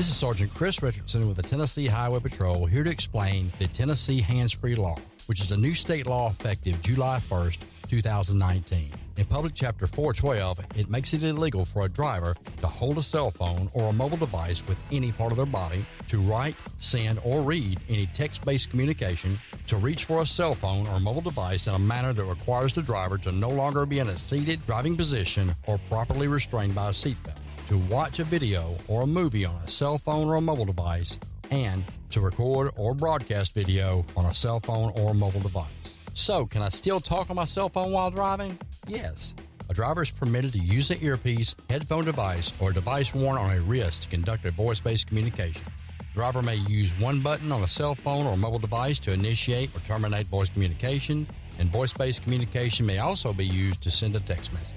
This is Sergeant Chris Richardson with the Tennessee Highway Patrol, here to explain the Tennessee Hands-Free Law, which is a new state law effective July 1st, 2019. In Public Chapter 412, it makes it illegal for a driver to hold a cell phone or a mobile device with any part of their body, to write, send, or read any text-based communication, to reach for a cell phone or mobile device in a manner that requires the driver to no longer be in a seated driving position or properly restrained by a seatbelt, to watch a video or a movie on a cell phone or a mobile device, and to record or broadcast video on a cell phone or mobile device. So, can I still talk on my cell phone while driving? Yes. A driver is permitted to use an earpiece, headphone device, or a device worn on a wrist to conduct a voice-based communication. The driver may use one button on a cell phone or mobile device to initiate or terminate voice communication, and voice-based communication may also be used to send a text message.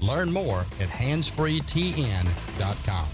Learn more at handsfreetn.com.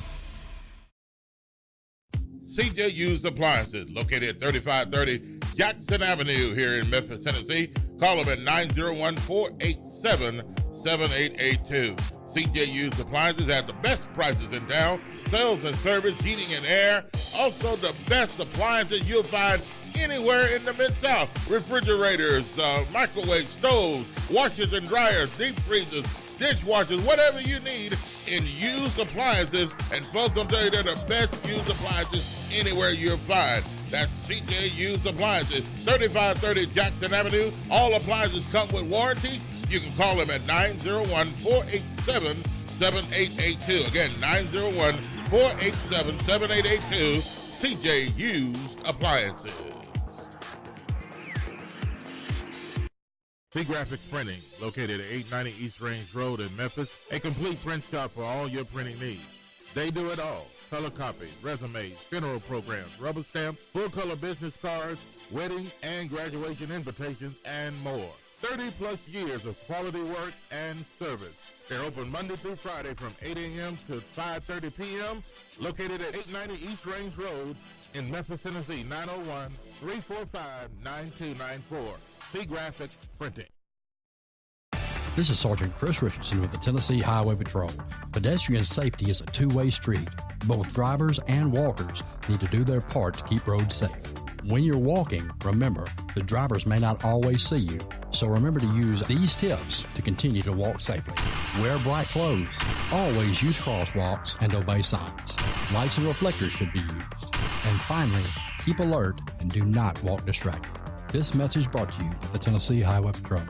CJ Used Appliances, located at 3530 Jackson Avenue here in Memphis, Tennessee. Call them at 901-487-7882. CJ Used Appliances have the best prices in town, sales and service, heating and air. Also the best appliances you'll find anywhere in the Mid-South. Refrigerators, microwave stoves, washers and dryers, deep freezers, dishwashers, whatever you need in used appliances. And folks, I'm telling you, they're the best used appliances anywhere you'll find. That's CJ Used Appliances, 3530 Jackson Avenue. All appliances come with warranty. You can call them at 901-487-7882. Again, 901-487-7882, CJ Used Appliances. T-Graphics Printing, located at 890 East Range Road in Memphis, a complete print shop for all your printing needs. They do it all: color copies, resumes, funeral programs, rubber stamps, full-color business cards, wedding and graduation invitations, and more. 30-plus years of quality work and service. They're open Monday through Friday from 8 a.m. to 5:30 p.m., located at 890 East Range Road in Memphis, Tennessee, 901-345-9294. T-Graphics Printing. This is Sergeant Chris Richardson with the Tennessee Highway Patrol. Pedestrian safety is a two-way street. Both drivers and walkers need to do their part to keep roads safe. When you're walking, remember, the drivers may not always see you, so remember to use these tips to continue to walk safely. Wear bright clothes. Always use crosswalks and obey signs. Lights and reflectors should be used. And finally, keep alert and do not walk distracted. This message brought to you by the Tennessee Highway Patrol.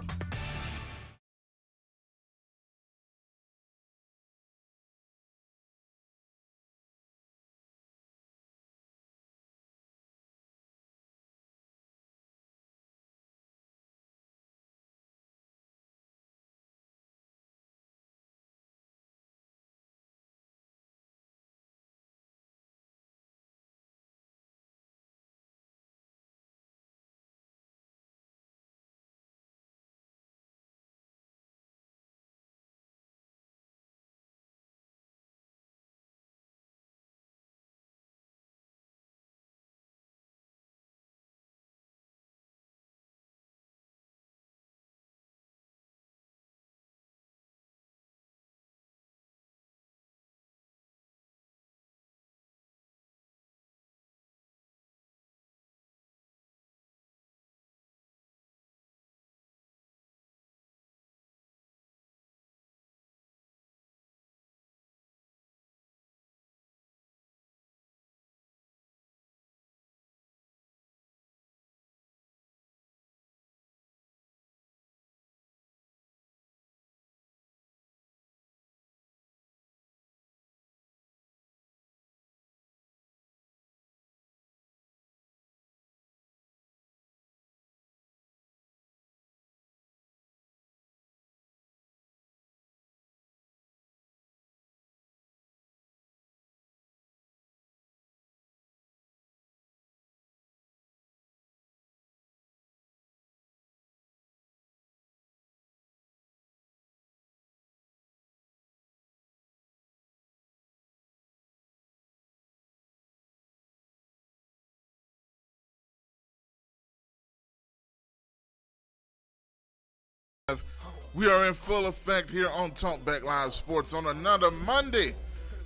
We are in full effect here on Talk Back Live Sports on another Monday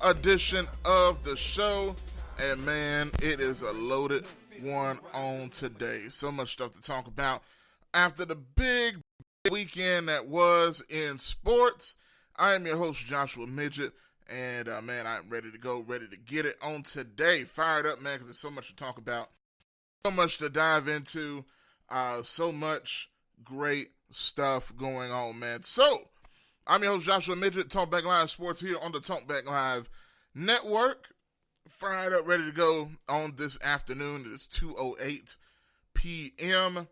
edition of the show. And man, it is a loaded one on today. So much stuff to talk about after the big weekend that was in sports. I am your host, Joshua Midget. And man, I'm ready to go, ready to get it on today. Fired up, man, because there's so much to talk about. So much to dive into. So much great stuff going on, man. So, I'm your host, Joshua Midget, Talkback Live Sports here on the Talkback Live Network. Fired up, ready to go on this afternoon. It is 2:08 p.m.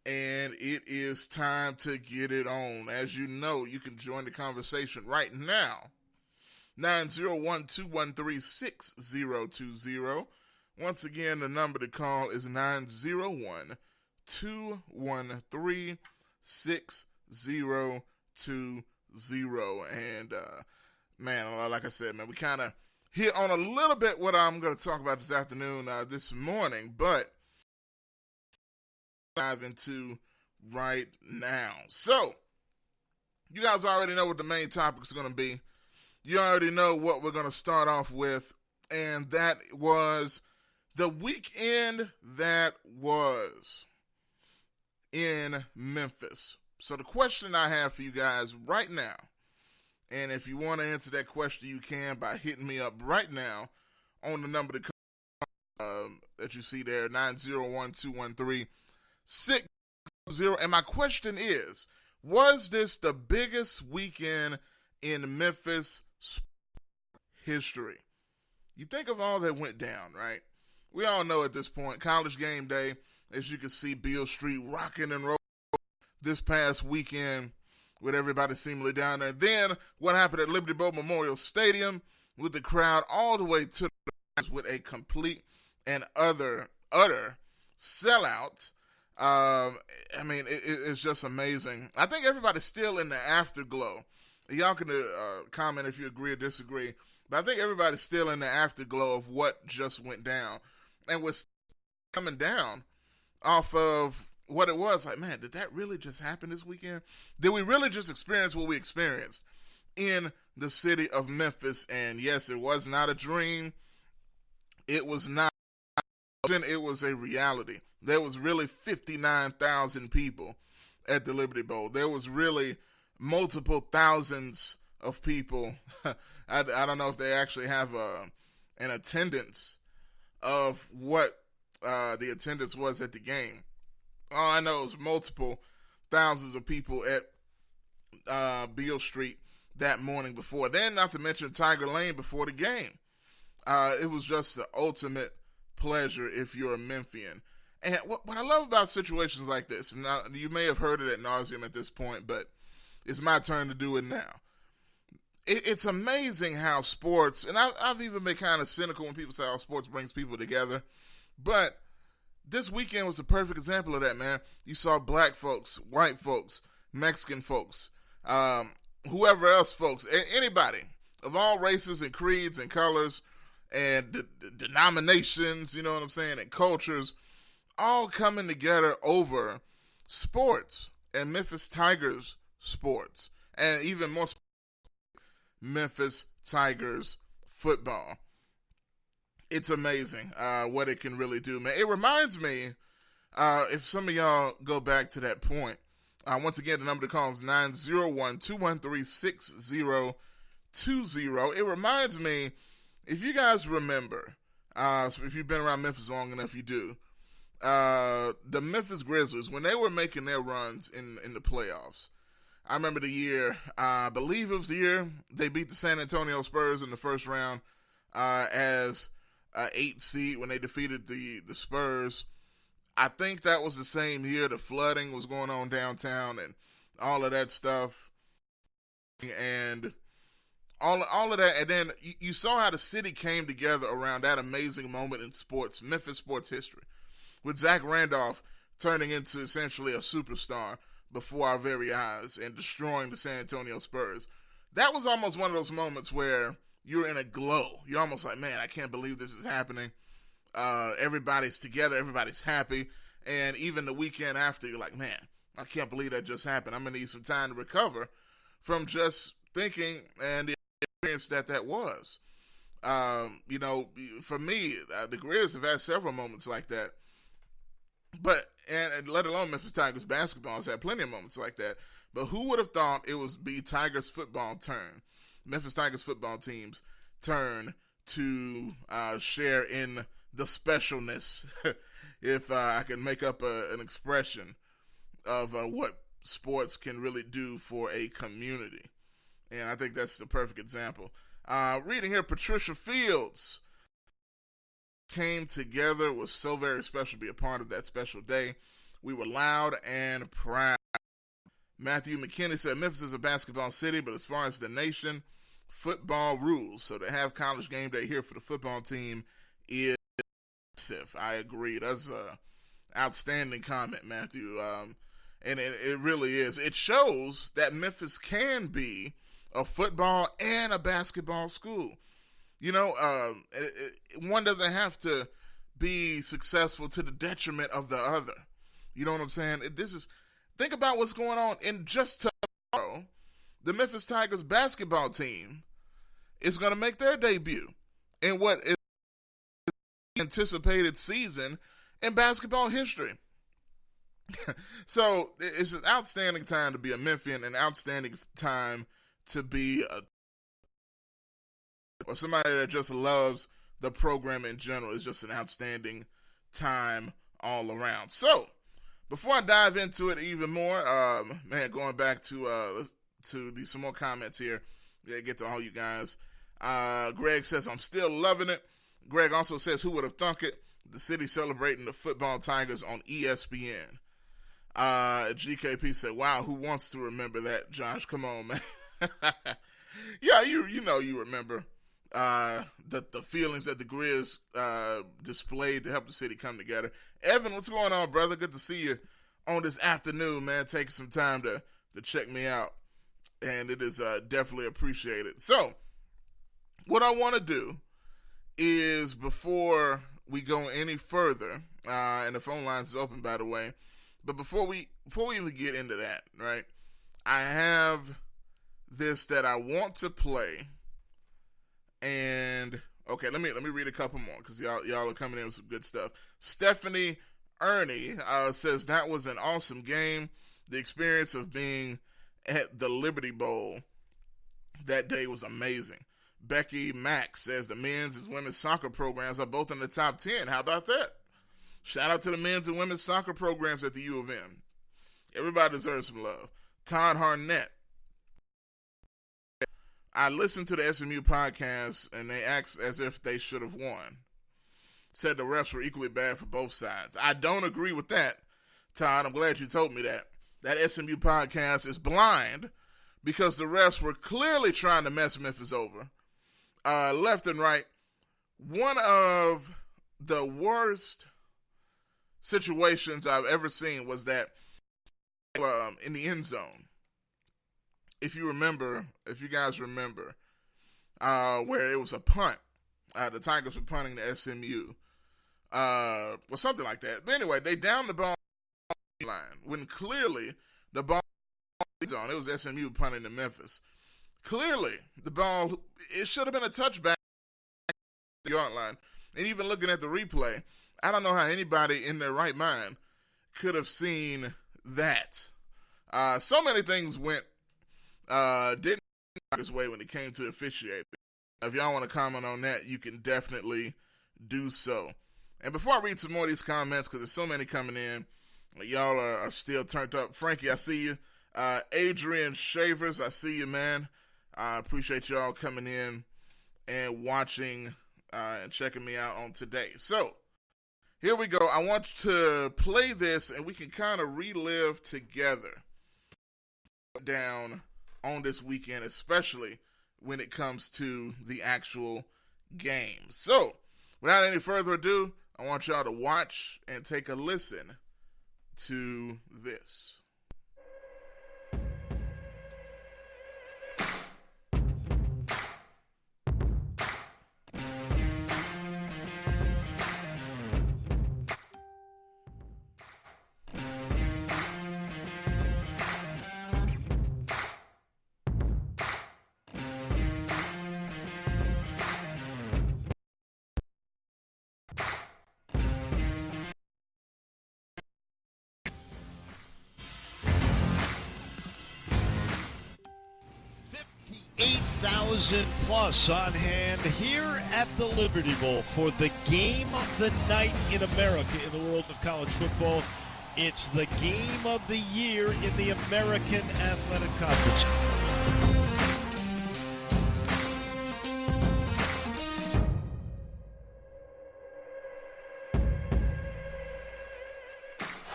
And it is time to get it on. As you know, you can join the conversation right now. 901-213-6020. Once again, the number to call is 901-213-6020. And, man, like I said, man, we kind of hit on a little bit what I'm going to talk about this afternoon, this morning, but dive into right now. So, you guys already know what the main topics are going to be. You already know what we're going to start off with, and that was the weekend that was in Memphis. So the question I have for you guys right now, and if you want to answer that question, you can by hitting me up right now on the number that you see there, 901-213-6020. And my question is, was this the biggest weekend in Memphis history? You think of all that went down, right? We all know at this point, College game day, as you can see, Beale Street rocking and rolling this past weekend with everybody seemingly down there. Then what happened at Liberty Bowl Memorial Stadium with the crowd all the way to the with a complete and utter sellout. I mean, it's just amazing. I think everybody's still in the afterglow. Y'all can comment if you agree or disagree, but I think everybody's still in the afterglow of what just went down. And what's coming down off of what it was, like, man, did that really just happen this weekend? Did we really just experience what we experienced in the city of Memphis? And yes, it was not a dream. It was not. It was a reality. There was really 59,000 people at the Liberty Bowl. There was really multiple thousands of people. I don't know if they actually have an attendance of what the attendance was at the game. All I know is multiple thousands of people at Beale Street that morning before. Then, not to mention Tiger Lane before the game. It was just the ultimate pleasure if you're a Memphian. And what I love about situations like this, and you may have heard it ad nauseum at this point, but it's my turn to do it now. It's amazing how sports, and I've even been kind of cynical when people say, oh, sports brings people together. But this weekend was a perfect example of that, man. You saw black folks, white folks, Mexican folks, whoever else folks, anybody of all races and creeds and colors and denominations, you know what I'm saying, and cultures, all coming together over sports and Memphis Tigers sports, and even more Memphis Tigers football. It's amazing what it can really do, man. It reminds me, if some of y'all go back to that point, once again, the number to call is 901-213-6020. It reminds me, if you guys remember, so if you've been around Memphis long enough, you do, the Memphis Grizzlies, when they were making their runs in the playoffs, I remember the year, I believe it was the year they beat the San Antonio Spurs in the first round as 8 seed when they defeated the Spurs. I think that was the same year the flooding was going on downtown and all of that stuff. And all of that. And then you saw how the city came together around that amazing moment in sports, Memphis sports history, with Zach Randolph turning into essentially a superstar before our very eyes and destroying the San Antonio Spurs. That was almost one of those moments where you're in a glow. You're almost like, man, I can't believe this is happening. Everybody's together. Everybody's happy. And even the weekend after, you're like, man, I can't believe that just happened. I'm going to need some time to recover from just thinking and experience that was. For me, the Grizz have had several moments like that. But, and let alone Memphis Tigers basketball has had plenty of moments like that. But who would have thought it would be Tigers football turn, Memphis Tigers football team's turn to share in the specialness, if I can make up an expression of what sports can really do for a community. And I think that's the perfect example. Reading here, Patricia Fields came together, was so very special to be a part of that special day. We were loud and proud. Matthew McKinney said, Memphis is a basketball city, but as far as the nation, football rules. So to have college game day here for the football team is massive. I agree. That's an outstanding comment, Matthew. And it really is. It shows that Memphis can be a football and a basketball school. One doesn't have to be successful to the detriment of the other. You know what I'm saying? Think about what's going on. In just tomorrow, the Memphis Tigers basketball team is going to make their debut in what is anticipated season in basketball history. So it's an outstanding time to be a Memphian, an outstanding time to be or somebody that just loves the program in general. It's just an outstanding time all around. So before I dive into it even more, going back to some more comments here. Yeah, get to all you guys. Greg says, I'm still loving it. Greg also says, who would have thunk it? The city celebrating the football Tigers on ESPN. GKP said, wow, who wants to remember that, Josh? Come on, man. Yeah, you remember the feelings that the Grizz displayed to help the city come together. Evan, what's going on, brother? Good to see you on this afternoon, man. Taking some time to check me out, and it is definitely appreciated. So, what I want to do is, before we go any further, and the phone lines is open, by the way, but before we even get into that, right, I have this that I want to play, and okay, let me read a couple more because y'all are coming in with some good stuff. Stephanie Ernie says that was an awesome game. The experience of being at the Liberty Bowl that day was amazing. Becky Mack says the men's and women's soccer programs are both in the top 10. How about that? Shout out to the men's and women's soccer programs at the U of M. Everybody deserves some love. Todd Harnett. I listened to the SMU podcast, and they act as if they should have won. Said the refs were equally bad for both sides. I don't agree with that, Todd. I'm glad you told me that. That SMU podcast is blind because the refs were clearly trying to mess Memphis over. Left and right. One of the worst situations I've ever seen was that in the end zone. If you guys remember, where it was a punt. The Tigers were punting to SMU. Or something like that. But anyway, they downed the ball line when clearly the ball was on. It was SMU punting to Memphis. Clearly, the ball, it should have been a touchback at the yard line. And even looking at the replay, I don't know how anybody in their right mind could have seen that. So many things didn't go his way when it came to officiating. If y'all want to comment on that, you can definitely do so. And before I read some more of these comments, because there's so many coming in, y'all are still turned up. Frankie, I see you. Adrian Shavers, I see you, man. I appreciate y'all coming in and watching and checking me out on today. So, here we go. I want to play this, and we can kind of relive together down on this weekend, especially when it comes to the actual game. So, without any further ado, I want y'all to watch and take a listen to this. 8,000 plus on hand here at the Liberty Bowl for the game of the night in America in the world of college football. It's the game of the year in the American Athletic Conference.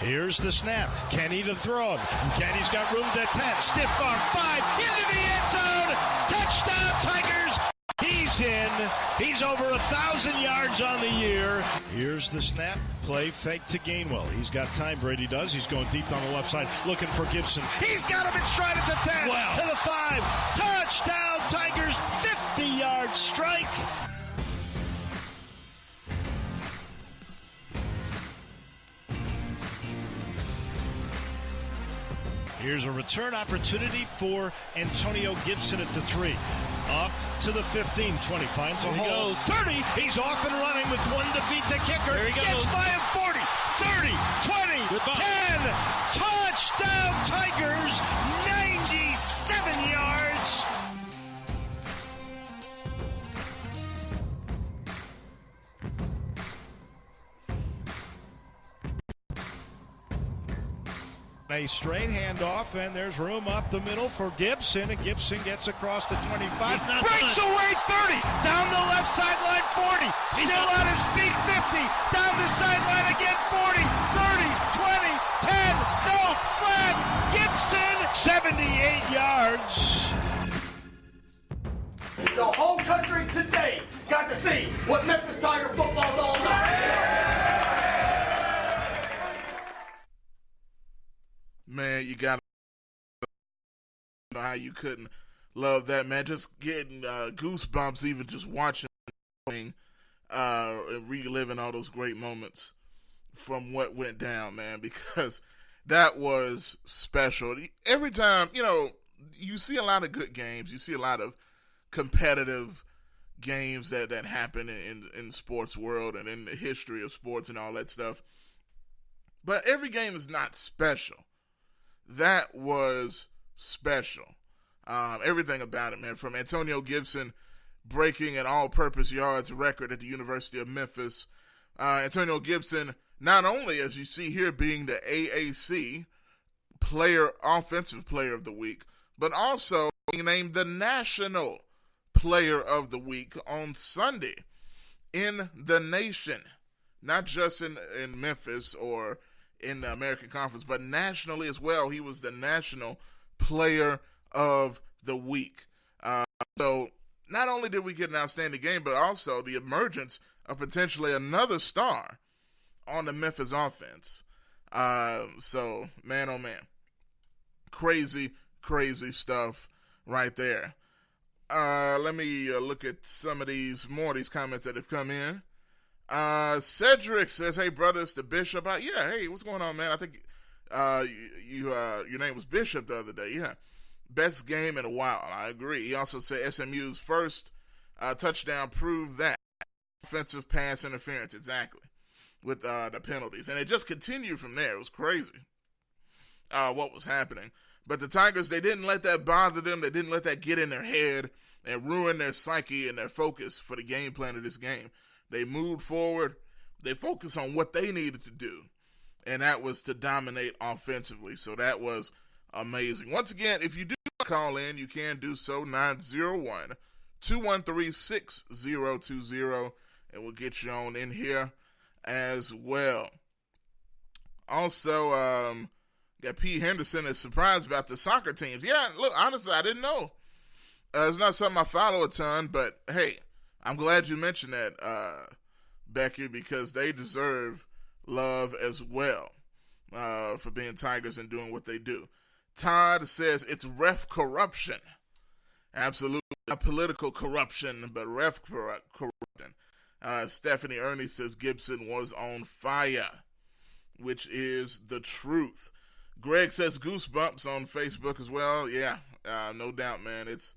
Here's the snap. Kenny to throw him. Kenny's got room to 10. Stiff arm, 5, into the end zone. Touchdown, Tigers. He's in. He's over 1,000 yards on the year. Here's the snap. Play fake to Gainwell. He's got time, Brady does. He's going deep on the left side, looking for Gibson. He's got him in stride at the 10, to the 5. Touchdown, Tigers, 50-yard strike. Here's a return opportunity for Antonio Gibson at the 3. Up to the 15, 20, finds a hole. 30, he's off and running with one to beat the kicker. There he goes. Gets by him, 40, 30, 20, Goodbye. 10. Touchdown, Tigers, 97 yards. A straight handoff, and there's room up the middle for Gibson, and Gibson gets across the 25, breaks away 30, down the left sideline 40, still on his feet 50, down the sideline again 40, 30, 20, 10, no flag, Gibson, 78 yards. The whole country today got to see what Memphis Tiger football's all about. Man, you got to know how you couldn't love that, man. Just getting goosebumps even just watching and reliving all those great moments from what went down, man, because that was special. Every time, you see a lot of good games. You see a lot of competitive games that happen in sports world and in the history of sports and all that stuff. But every game is not special. That was special. Everything about it, man. From Antonio Gibson breaking an all-purpose yards record at the University of Memphis. Antonio Gibson, not only, as you see here, being the AAC Offensive Player of the Week, but also being named the National Player of the Week on Sunday in the nation. Not just in Memphis or in the American Conference, but nationally as well. He was the National Player of the Week. So not only did we get an outstanding game, but also the emergence of potentially another star on the Memphis offense. So, man, oh man. Crazy, crazy stuff right there. Let me look at some of these comments that have come in. Cedric says, "Hey brother, it's the Bishop." Yeah, hey, what's going on, man? I think your name was Bishop the other day. Yeah, best game in a while. I agree. He also said SMU's first touchdown proved that offensive pass interference, exactly, with the penalties, and it just continued from there. It was crazy what was happening. But the Tigers, they didn't let that bother them. They didn't let that get in their head and ruin their psyche and their focus for the game plan of this game. They moved forward. They focused on what they needed to do, and that was to dominate offensively. So that was amazing. Once again, if you do call in, you can do so, 901-213-6020, and we'll get you on in here as well. Also, got P. Henderson is surprised about the soccer teams. Yeah, look, honestly, I didn't know. It's not something I follow a ton, but hey, I'm glad you mentioned that, Becky, because they deserve love as well for being Tigers and doing what they do. Todd says it's ref corruption. Absolutely. Not political corruption, but ref corruption. Stephanie Ernie says Gibson was on fire, which is the truth. Greg says goosebumps on Facebook as well. Yeah, no doubt, man. It's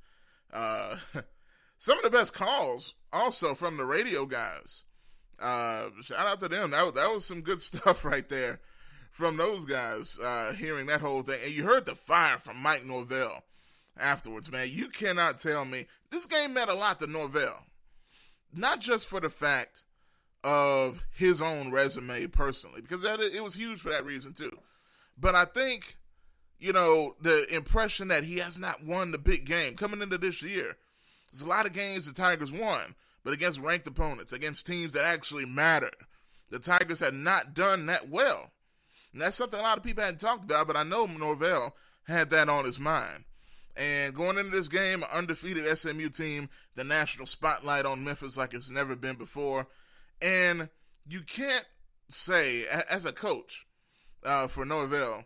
some of the best calls also from the radio guys. Shout out to them. That was some good stuff right there from those guys, hearing that whole thing. And you heard the fire from Mike Norvell afterwards, man. You cannot tell me. This game meant a lot to Norvell. Not just for the fact of his own resume personally, because it was huge for that reason too. But I think, the impression that he has not won the big game coming into this year. There's a lot of games the Tigers won, but against ranked opponents, against teams that actually matter. The Tigers had not done that well. And that's something a lot of people hadn't talked about, but I know Norvell had that on his mind. And going into this game, an undefeated SMU team, the national spotlight on Memphis like it's never been before. And you can't say, as a coach for Norvell,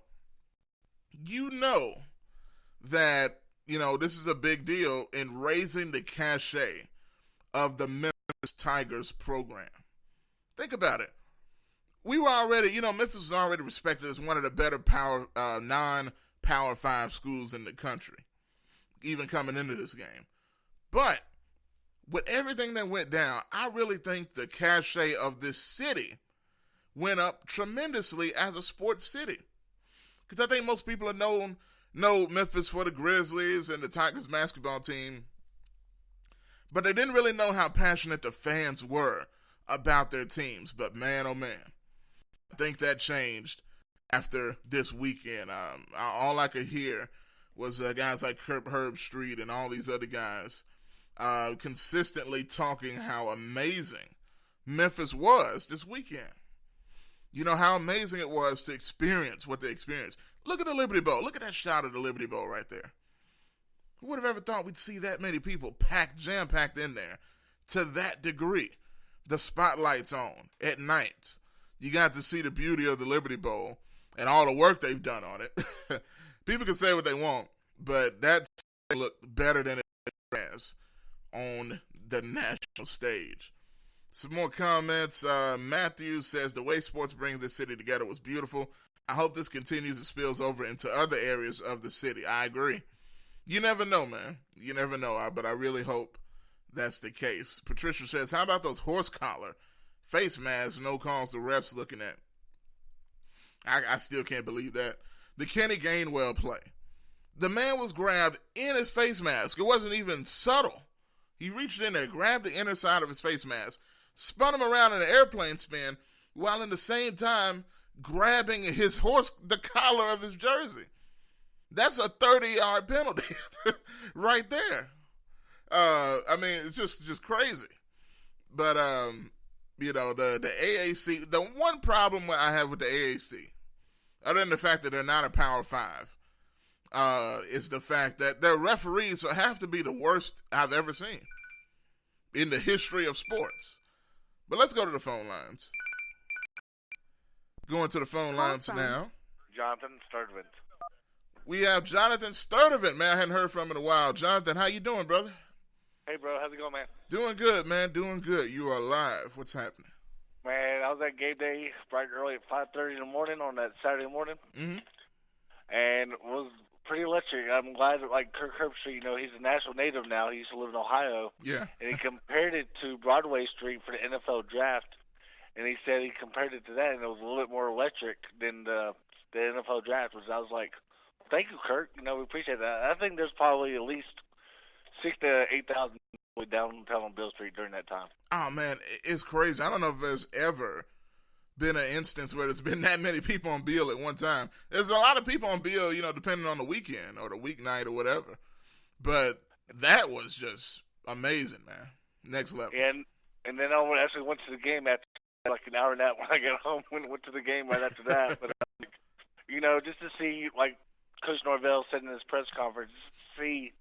that, this is a big deal in raising the cachet of the Memphis Tigers program. Think about it. We were already, Memphis was already respected as one of the better non-Power 5 schools in the country, even coming into this game. But with everything that went down, I really think the cachet of this city went up tremendously as a sports city. Because I think most people know Memphis for the Grizzlies and the Tigers basketball team, but they didn't really know how passionate the fans were about their teams. But man, oh man, I think that changed after this weekend. All I could hear was guys like Herb Street and all these other guys consistently talking how amazing Memphis was this weekend. How amazing it was to experience what they experienced. Look at the Liberty Bowl. Look at that shot of the Liberty Bowl right there. Who would have ever thought we'd see that many people jam-packed in there to that degree? The spotlight's on at night. You got to see the beauty of the Liberty Bowl and all the work they've done on it. People can say what they want, but that looked better than it has on the national stage. Some more comments. Matthew says, the way sports brings this city together was beautiful. I hope this continues and spills over into other areas of the city. I agree. You never know, man. You never know, but I really hope that's the case. Patricia says, how about those horse collar face masks, no calls the refs looking at? I still can't believe that. The Kenny Gainwell play. The man was grabbed in his face mask. It wasn't even subtle. He reached in there, grabbed the inner side of his face mask, spun him around in an airplane spin, while in the same time grabbing the collar of his jersey. That's a 30-yard penalty right there. It's just crazy. But, the AAC, the one problem I have with the AAC, other than the fact that they're not a Power 5, is the fact that their referees have to be the worst I've ever seen in the history of sports. But let's go to the phone lines. Going to the phone lines now. Jonathan Sturdivant. We have Jonathan Sturdivant, man. I hadn't heard from him in a while. Jonathan, how you doing, brother? Hey, bro. How's it going, man? Doing good, man. Doing good. You are live. What's happening? Man, I was at game day bright and early at 5:30 in the morning on that Saturday morning. Mm-hmm. And it was pretty electric. I'm glad that, Kirk Herbstreit, he's a national native now. He used to live in Ohio. Yeah. And he compared it to Broadway Street for the NFL draft. And he said he compared it to that, and it was a little bit more electric than the NFL draft, which I was like, thank you, Kirk. We appreciate that. I think there's probably at least 6,000 to 8,000 people downtown on Bill Street during that time. Oh, man, it's crazy. I don't know if there's ever been an instance where there's been that many people on Beale at one time. There's a lot of people on Beale, depending on the weekend or the weeknight or whatever. But that was just amazing, man. Next level. And then I actually went to the game after an hour and a half when I got home. Went to the game right after that. But just to see Coach Norvell said in his press conference, see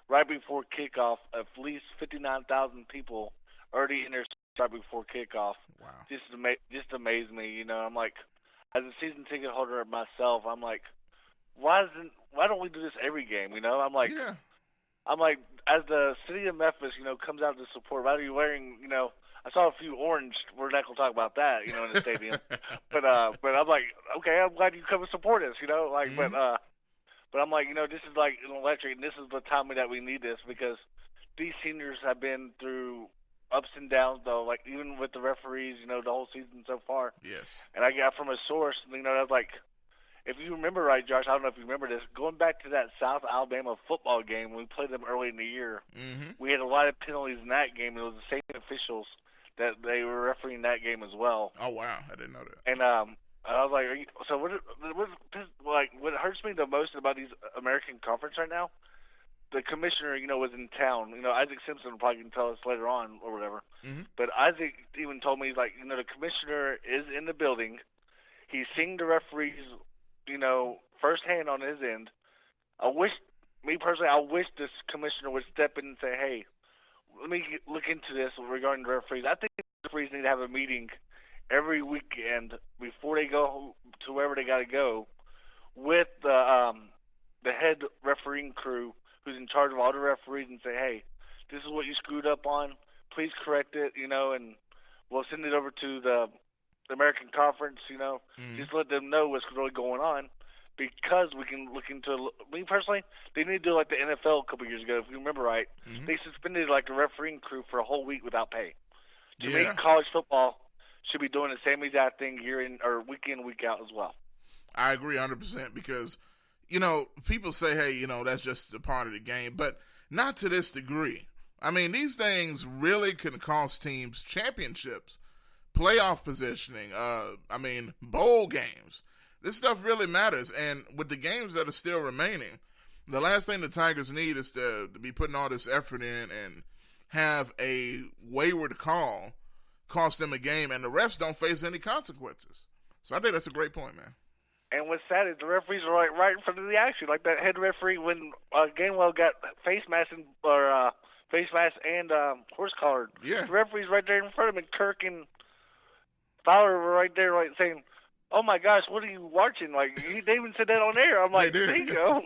right before kickoff at least 59,000 people already in there right before kickoff. Wow. Just amazed me. I'm like, as a season ticket holder myself, I'm like, why don't we do this every game? I'm like, yeah. I'm like, as the city of Memphis, comes out to support, why are you wearing, I saw a few orange. We're not gonna talk about that, in the stadium. but I'm like, okay, I'm glad you come and support us, Mm-hmm. But I'm like, this is like an electric, and this is the time that we need this because these seniors have been through ups and downs, though. Even with the referees, the whole season so far. Yes. And I got from a source, I was like, if you remember right, Josh, I don't know if you remember this, going back to that South Alabama football game when we played them early in the year, we had a lot of penalties in that game. It was the same officials that they were refereeing that game as well. Oh, wow. I didn't know that. And I was like, so what hurts me the most about these American Conference right now, the commissioner, was in town. Isaac Simpson probably can tell us later on or whatever. But Isaac even told me, the commissioner is in the building. He's seeing the referees, firsthand on his end. I wish this commissioner would step in and say, hey, let me look into this regarding the referees. I think the referees need to have a meeting every weekend before they go to wherever they got to go with the head refereeing crew who's in charge of all the referees and say, hey, this is what you screwed up on. Please correct it, and we'll send it over to the American Conference, just let them know what's really going on because we can look into me personally, they need to do like the NFL a couple years ago, if you remember right. They suspended like a refereeing crew for a whole week without pay. To me, college football should be doing the same exact thing week in, week out as well. I agree 100% because, people say, hey, that's just a part of the game, but not to this degree. I mean, these things really can cost teams championships, playoff positioning, bowl games. This stuff really matters, and with the games that are still remaining, the last thing the Tigers need is to be putting all this effort in and have a wayward call cost them a game, and the refs don't face any consequences. So I think that's a great point, man. And what's sad is the referees are right in front of the action. Like that head referee when Gainwell got face mask and horse collar. Yeah. The referee's right there in front of him, and Kirk and Fowler were right there, saying, "Oh my gosh, what are you watching?" Like they even said that on air. I'm like, there you go.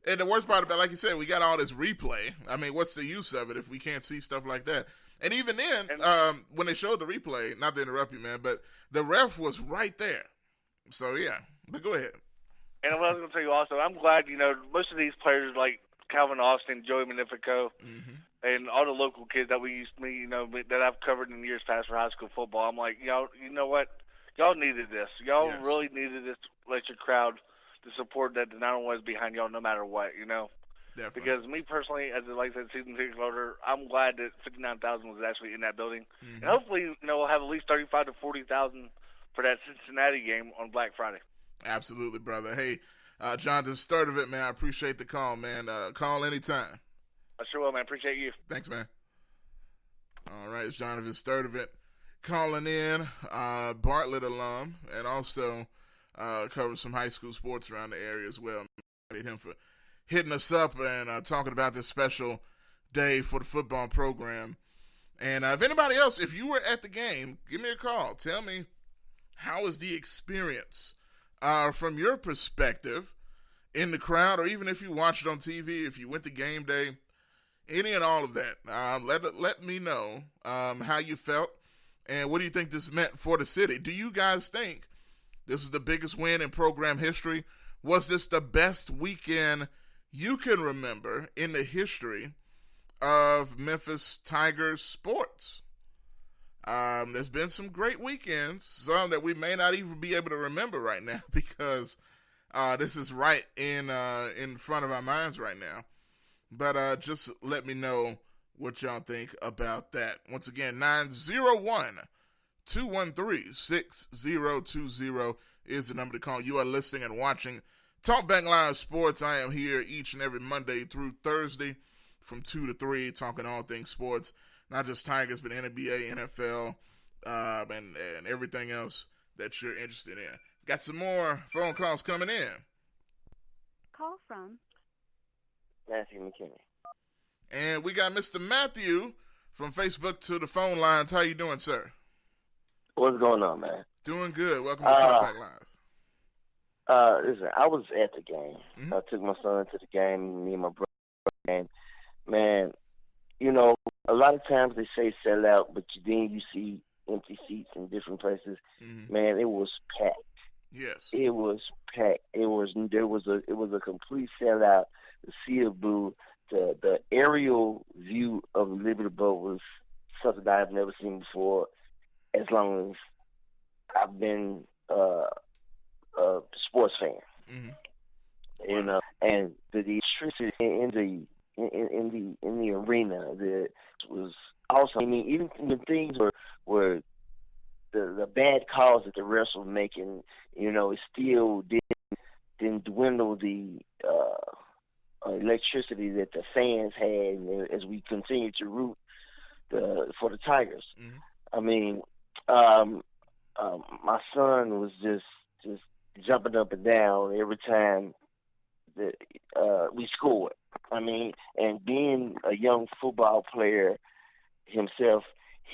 And the worst part about, like you said, we got all this replay. I mean, what's the use of it if we can't see stuff like that? And even then, when they showed the replay, not to interrupt you, man, but the ref was right there. So, yeah. But go ahead. And what I was going to tell you also, I'm glad, most of these players like Calvin Austin, Joey Magnifico, and all the local kids that we used to meet, that I've covered in years past for high school football, I'm like, y'all, you know what? Y'all needed this. Y'all really needed this to let your crowd the support that the 911 is behind y'all no matter what, Definitely. Because me personally, as I said, season ticket holder, I'm glad that 59,000 was actually in that building. And hopefully, we'll have at least 35 to 40,000 for that Cincinnati game on Black Friday. Absolutely, brother. Hey, John, the start of it, man, I appreciate the call, man. Call anytime. I sure will, man. Appreciate you. Thanks, man. All right, it's Jonathan Sturdivant calling in, Bartlett alum, and also covers some high school sports around the area as well. Appreciate him for hitting us up and talking about this special day for the football program. And if anybody else, if you were at the game, give me a call. Tell me, how was the experience from your perspective in the crowd, or even if you watched it on TV, if you went to game day, any and all of that. Let me know how you felt, and what do you think this meant for the city? Do you guys think this is the biggest win in program history? Was this the best weekend you can remember in the history of Memphis Tigers sports? There's been some great weekends, some that we may not even be able to remember right now because this is right in front of our minds right now. But just let me know what y'all think about that. Once again, 901-213-6020 is the number to call. You are listening and watching Talk Back Live Sports. I am here each and every Monday through Thursday from 2 to 3, talking all things sports, not just Tigers, but NBA, NFL, and everything else that you're interested in. Got some more phone calls coming in. Call from Matthew McKinney. And we got Mr. Matthew from Facebook to the phone lines. How you doing, sir? What's going on, man? Doing good. Welcome to Talk Back Live. Listen, I was at the game. I took my son to the game, me and my brother. And, man, a lot of times they say sell out, but then you see empty seats in different places. Man, it was packed. Yes. It was packed. It was a complete sellout. The Sea Blue, the aerial view of the Liberty Boat was something I've never seen before. As long as I've been sports fan. Mm-hmm. You know, and the electricity in the arena that was awesome. I mean, even when things were the bad calls that the refs were making, you know, it still didn't dwindle the electricity that the fans had as we continue to root for the Tigers. Mm-hmm. I mean, my son was just jumping up and down every time that we scored. I mean, and being a young football player himself,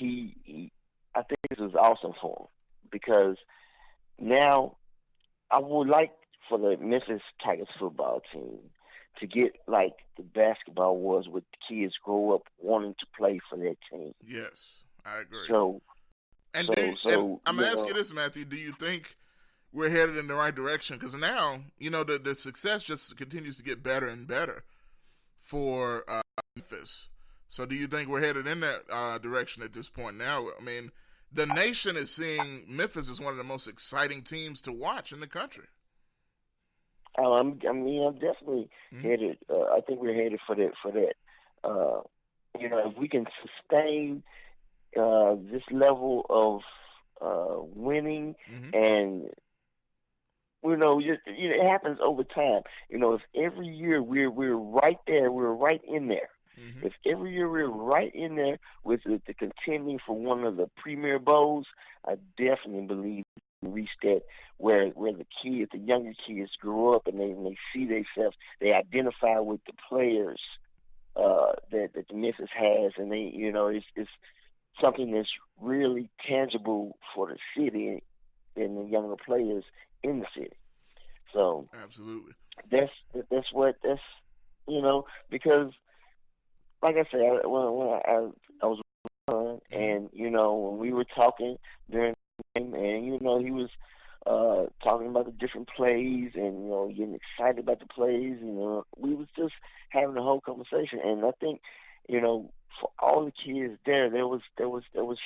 I think this was awesome for him, because now I would like for the Memphis Tigers football team to get like the basketball was, with the kids grow up wanting to play for that team. Yes, I agree. And I'm going to ask you this, Matthew. Do you think we're headed in the right direction? Because now, you know, the success just continues to get better and better for Memphis. So do you think we're headed in that direction at this point now? I mean, the nation is seeing Memphis as one of the most exciting teams to watch in the country. I'm definitely headed. I think we're headed for that. You know, if we can sustain this level of winning, and you know, it happens over time. You know, if every year we're right there, we're right in there. Mm-hmm. If every year we're right in there with the contending for one of the premier bowls, I definitely believe we can reach that where the kids, the younger kids, grow up and they see themselves, they identify with the players that the Memphis has, and they, you know, it's something that's really tangible for the city and the younger players in the city. So absolutely, that's you know, because like I said, when I was and you know, when we were talking during the game, and you know, he was talking about the different plays and, you know, getting excited about the plays, you know, we was just having a whole conversation, and I think, you know, for all the kids there was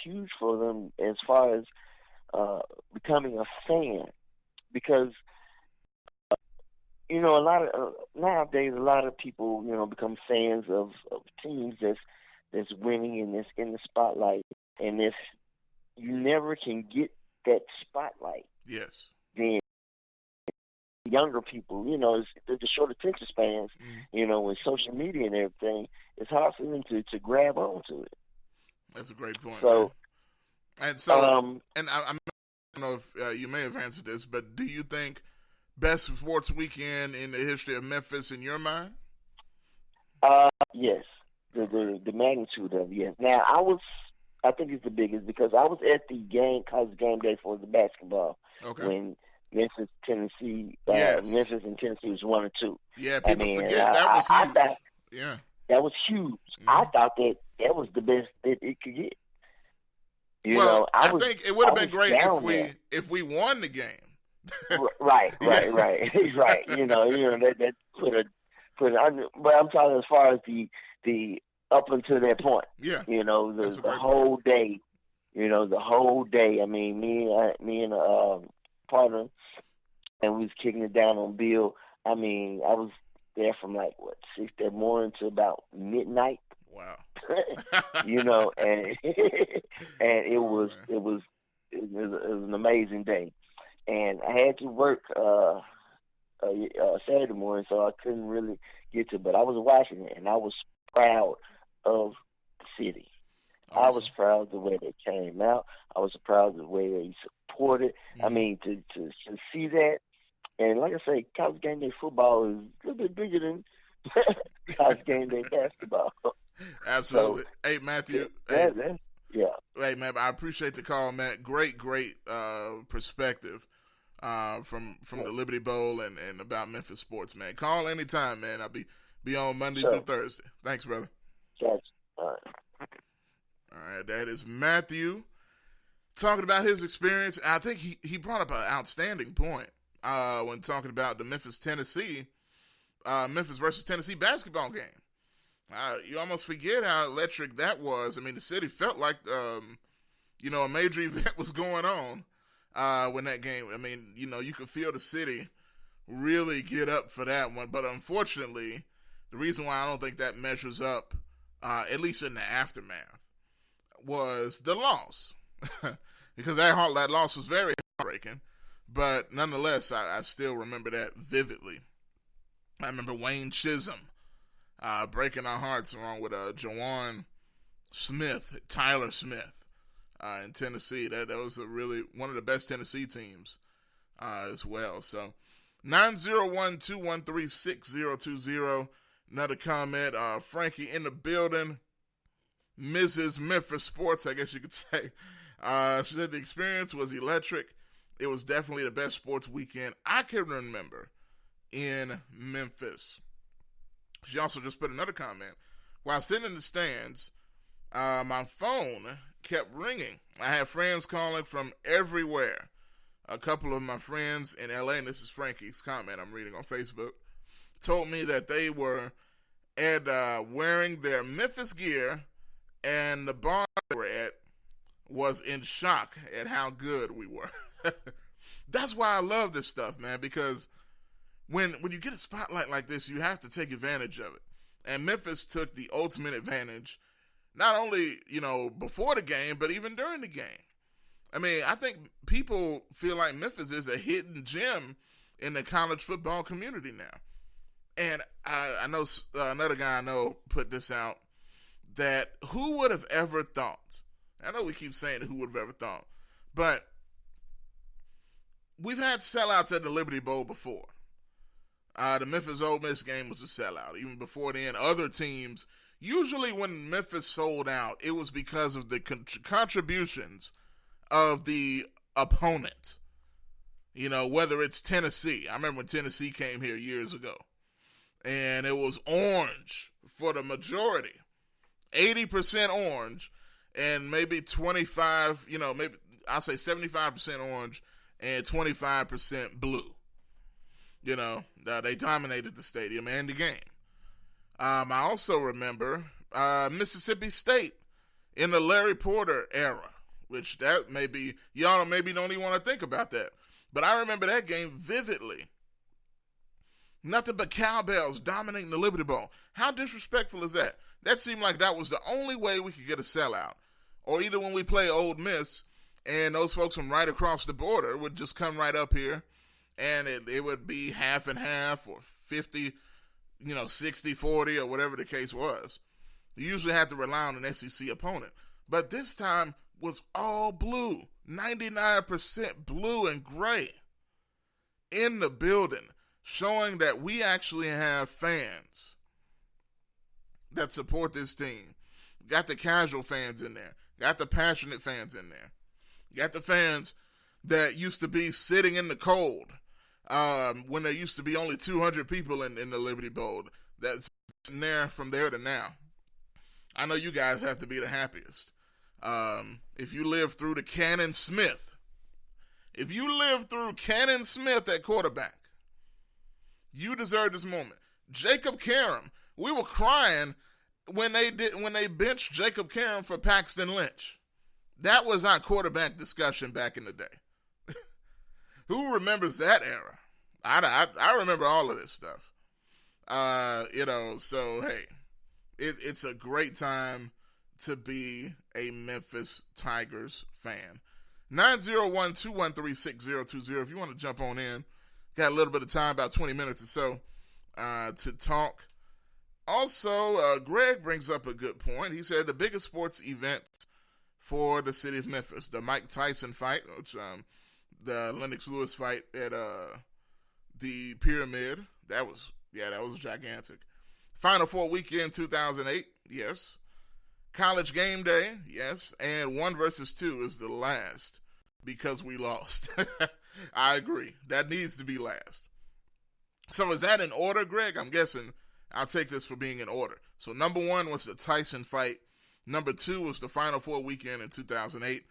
huge for them as far as becoming a fan, because you know, nowadays a lot of people, you know, become fans of teams that's winning and that's in the spotlight, and if you never can get that spotlight, yes, then younger people, you know, the short attention spans, you know, with social media and everything, it's hard for them to grab onto it. That's a great point. So, man. And so, and I don't know if you may have answered this, but do you think best sports weekend in the history of Memphis in your mind? Yes, the magnitude of it, yes. Now I think it's the biggest because I was at the college game day for the basketball when Memphis and Tennessee was 1-2. Yeah, people forget that was huge. That was huge. Mm-hmm. I thought that was the best that it could get. You know, I think it would have been great if we won the game. Right. You know that put it. But I'm talking as far as the up until that point. Yeah. You know, the whole day. You know, the whole day. I mean, me and a partner, and we was kicking it down on Bill. I mean, I was there from 6 that morning to about midnight. Wow. You know, and it was an amazing day. And I had to work Saturday morning, so I couldn't really get to. But I was watching it, and I was proud of the city. Awesome. I was proud of the way they came out. I was proud of the way they supported. I mean, to see that, and like I say, college game day football is a little bit bigger than college game day basketball. Absolutely. So, hey, Matthew. Yeah. Hey, man, I appreciate the call, man. Great perspective from the Liberty Bowl and about Memphis sports, man. Call anytime, man. I'll be on Monday through Thursday. Thanks, brother. Gotcha. All right, that is Matthew talking about his experience. I think he brought up an outstanding point when talking about the Memphis versus Tennessee basketball game. You almost forget how electric that was. I mean, the city felt like, a major event was going on. when that game, I mean, you know, you could feel the city really get up for that one. But unfortunately, the reason why I don't think that measures up, at least in the aftermath, was the loss. Because that loss was very heartbreaking. But nonetheless, I still remember that vividly. I remember Wayne Chisholm breaking our hearts along with Jawan Smith, Tyler Smith in Tennessee. That was really one of the best Tennessee teams as well. So 901-213-6020. Another comment. Frankie in the building. Mrs. Memphis Sports, I guess you could say. She said the experience was electric. It was definitely the best sports weekend I can remember in Memphis. She also just put another comment. While sitting in the stands, my phone kept ringing. I had friends calling from everywhere. A couple of my friends in LA, and this is Frankie's comment I'm reading on Facebook, told me that they were wearing their Memphis gear, and the bar they were at was in shock at how good we were. That's why I love this stuff, man, because when you get a spotlight like this, you have to take advantage of it. And Memphis took the ultimate advantage, not only, you know, before the game, but even during the game. I mean, I think people feel like Memphis is a hidden gem in the college football community now. And I know another guy I know put this out, that who would have ever thought, I know we keep saying who would have ever thought, but we've had sellouts at the Liberty Bowl before. The Memphis Ole Miss game was a sellout. Even before then, other teams, usually when Memphis sold out, it was because of the contributions of the opponent. You know, whether it's Tennessee. I remember when Tennessee came here years ago, and it was orange for the majority. 80% orange, and maybe 25, you know, maybe I'll say 75% orange and 25% blue. You know, they dominated the stadium and the game. I also remember Mississippi State in the Larry Porter era, which that maybe, y'all maybe don't even want to think about that. But I remember that game vividly. Nothing but cowbells dominating the Liberty Bowl. How disrespectful is that? That seemed like that was the only way we could get a sellout. Or either when we play Ole Miss, and those folks from right across the border would just come right up here, and it would be half and half, or 50, 60-40, or whatever the case was. You usually have to rely on an SEC opponent. But this time was all blue. 99% blue and gray in the building, showing that we actually have fans that support this team. Got the casual fans in there. Got the passionate fans in there. Got the fans that used to be sitting in the cold when there used to be only 200 people in the Liberty Bowl. That's in there from there to now. I know you guys have to be the happiest. If you lived through the Cannon Smith, at quarterback, you deserve this moment. Jacob Karam, we were crying when they benched Jacob Karam for Paxton Lynch. That was our quarterback discussion back in the day. Who remembers that era? I remember all of this stuff. So hey, it's a great time to be a Memphis Tigers fan. 901-213-6020. If you want to jump on in, got a little bit of time, about 20 minutes or so, to talk. Also, Greg brings up a good point. He said the biggest sports event for the city of Memphis, the Mike Tyson fight, which the Lennox Lewis fight at the Pyramid, that was gigantic. Final Four weekend 2008, yes. College game day, yes. And 1 versus 2 is the last because we lost. I agree. That needs to be last. So is that in order, Greg? I'm guessing I'll take this for being in order. So number 1 was the Tyson fight. Number 2 was the Final Four weekend in 2008.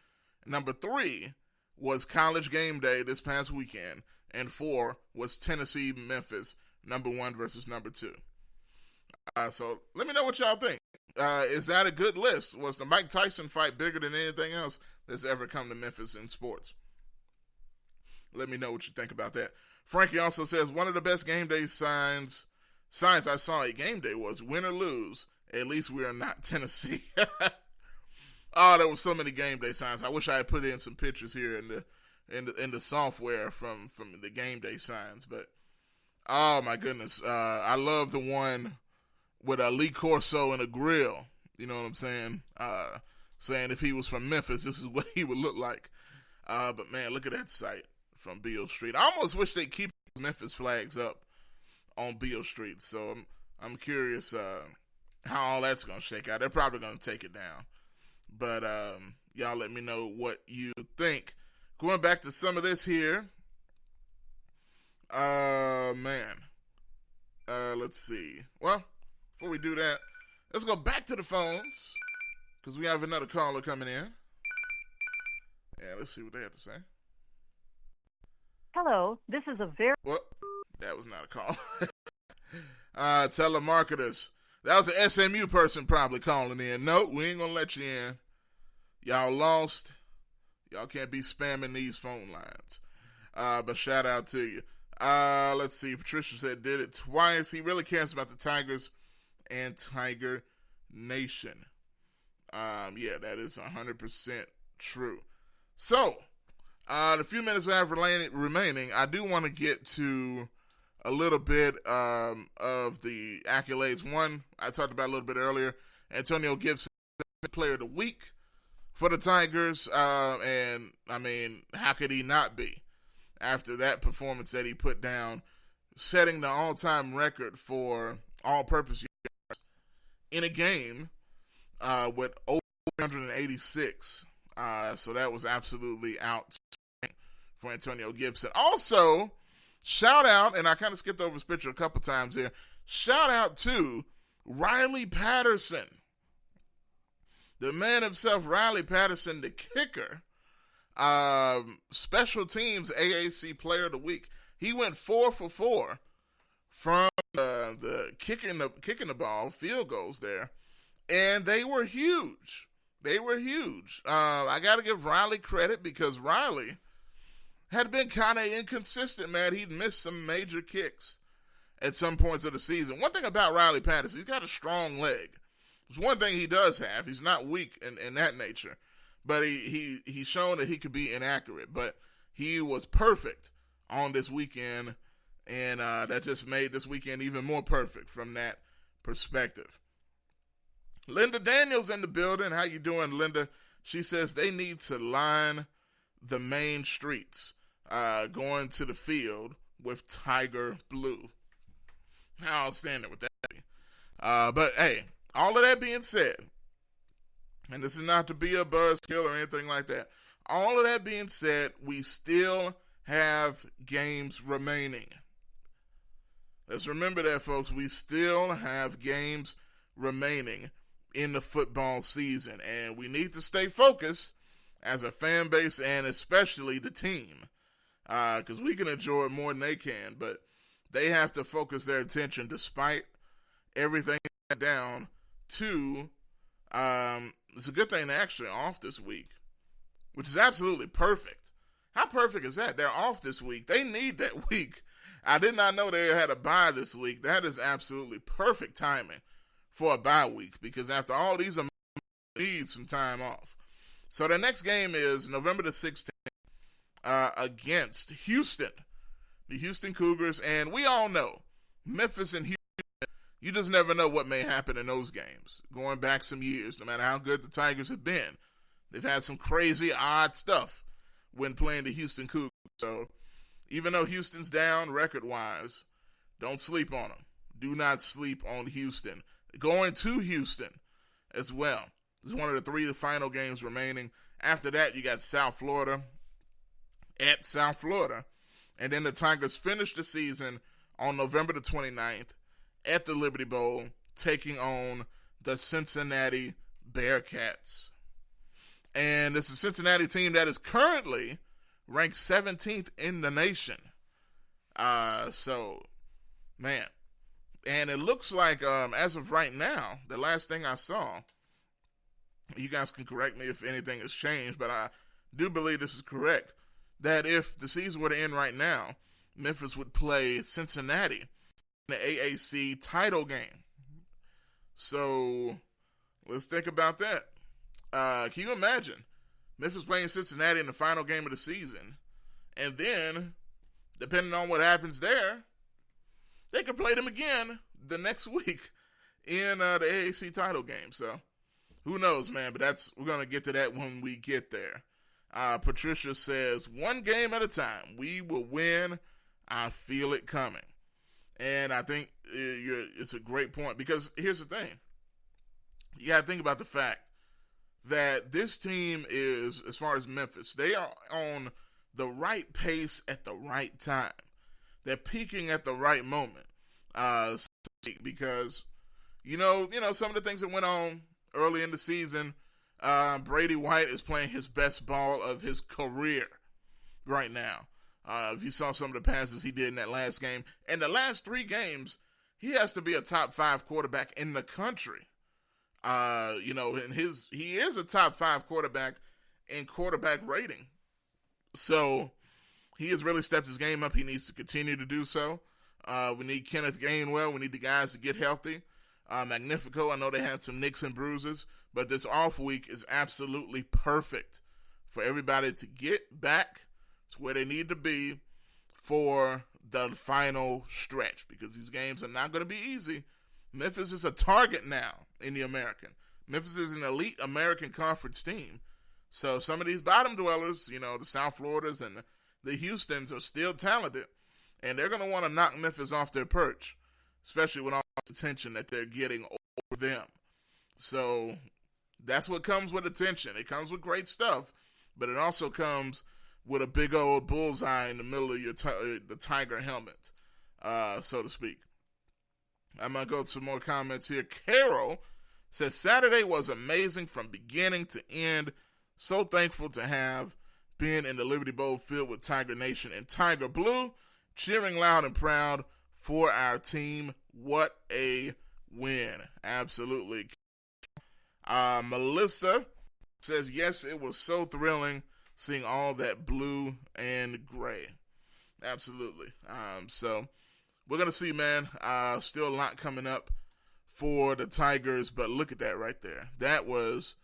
Number 3 was college game day this past weekend. And 4 was Tennessee-Memphis, number 1 versus number 2. So let me know what y'all think. Is that a good list? Was the Mike Tyson fight bigger than anything else that's ever come to Memphis in sports? Let me know what you think about that. Frankie also says, one of the best game day signs I saw at game day was win or lose, at least we are not Tennessee. Oh, there were so many game day signs. I wish I had put in some pictures here in the software from the game day signs. But oh my goodness, I love the one with a Lee Corso and a grill. You know what I'm saying? Saying if he was from Memphis, this is what he would look like. But man, look at that sight from Beale Street. I almost wish they'd keep Memphis flags up on Beale Street. So I'm curious how all that's gonna shake out. They're probably gonna take it down. But y'all let me know what you think. Going back to some of this here. Man. Let's see. Well, before we do that, let's go back to the phones. Because we have another caller coming in. Yeah, let's see what they have to say. Hello, this is a very... Well, that was not a call. Telemarketers. That was an SMU person probably calling in. Nope, we ain't going to let you in. Y'all lost. Y'all can't be spamming these phone lines. But shout out to you. Let's see. Patricia said did it twice. He really cares about the Tigers and Tiger Nation. Yeah, that is 100% true. So, the few minutes we have remaining, I do want to get to a little bit of the accolades. One, I talked about a little bit earlier. Antonio Gibson, player of the week for the Tigers. And, I mean, how could he not be after that performance that he put down, setting the all-time record for all-purpose yards in a game with over 186. So that was absolutely outstanding for Antonio Gibson. Also, shout out, and I kind of skipped over his picture a couple times here, shout out to Riley Patterson. The man himself, Riley Patterson, the kicker, special teams AAC player of the week. He went 4 for 4 from the kicking the ball, field goals there, and they were huge. They were huge. I got to give Riley credit because Riley had been kind of inconsistent, man. He'd missed some major kicks at some points of the season. One thing about Riley Patterson, he's got a strong leg. It's one thing he does have. He's not weak in that nature. But he's shown that he could be inaccurate. But he was perfect on this weekend, and that just made this weekend even more perfect from that perspective. Linda Daniels in the building. How you doing, Linda? She says they need to line the main streets going to the field with Tiger Blue. How outstanding would that be? But, hey, all of that being said, and this is not to be a buzzkill or anything like that, all of that being said, we still have games remaining. Let's remember that, folks. We still have games remaining in the football season, and we need to stay focused as a fan base and especially the team, because we can enjoy it more than they can, but they have to focus their attention despite everything down to it's a good thing they're actually off this week, which is absolutely perfect. How perfect is that? They're off this week. They need that week. I did not know they had a bye this week. That is absolutely perfect timing for a bye week, because after all these, need some time off. So the next game is November the 16th against Houston, the Houston Cougars, and we all know Memphis and Houston, you just never know what may happen in those games. Going back some years, no matter how good the Tigers have been, they've had some crazy, odd stuff when playing the Houston Cougars. So even though Houston's down record-wise, don't sleep on them. Do not sleep on Houston. Going to Houston as well. This is one of the 3 final games remaining. After that, you got South Florida at South Florida. And then the Tigers finish the season on November the 29th at the Liberty Bowl, taking on the Cincinnati Bearcats. And it's a Cincinnati team that is currently ranked 17th in the nation. So, man. And it looks like, as of right now, the last thing I saw, you guys can correct me if anything has changed, but I do believe this is correct. that if the season were to end right now, Memphis would play Cincinnati in the AAC title game. So let's think about that. Can you imagine Memphis playing Cincinnati in the final game of the season, and then, depending on what happens there, they could play them again the next week in the AAC title game. So who knows, man? But we're gonna get to that when we get there. Patricia says, one game at a time. We will win. I feel it coming. And I think it's a great point, because here's the thing. You got to think about the fact that this team is, as far as Memphis, they are on the right pace at the right time. They're peaking at the right moment. Because, you know, some of the things that went on early in the season, Brady White is playing his best ball of his career right now. If you saw some of the passes he did in that last game, and the last 3 games, he has to be a top 5 quarterback in the country. And he is a top 5 quarterback in quarterback rating. So he has really stepped his game up. He needs to continue to do so. We need Kenneth Gainwell. We need the guys to get healthy. Magnifico, I know they had some nicks and bruises, but this off week is absolutely perfect for everybody to get back to where they need to be for the final stretch, because these games are not going to be easy. Memphis is a target now in the American. Memphis is an elite American Conference team. So some of these bottom dwellers, the South Floridas and the Houstons, are still talented, and they're going to want to knock Memphis off their perch, especially with all the attention that they're getting over them. So that's what comes with attention. It comes with great stuff, but it also comes with a big old bullseye in the middle of the Tiger helmet, so to speak. I'm going to go to some more comments here. Carol says, Saturday was amazing from beginning to end. So thankful to have been in the Liberty Bowl filled with Tiger Nation and Tiger Blue, cheering loud and proud for our team. What a win. Absolutely. Melissa says, yes, it was so thrilling seeing all that blue and gray. Absolutely. So we're going to see, man. Still a lot coming up for the Tigers, but look at that right there. That was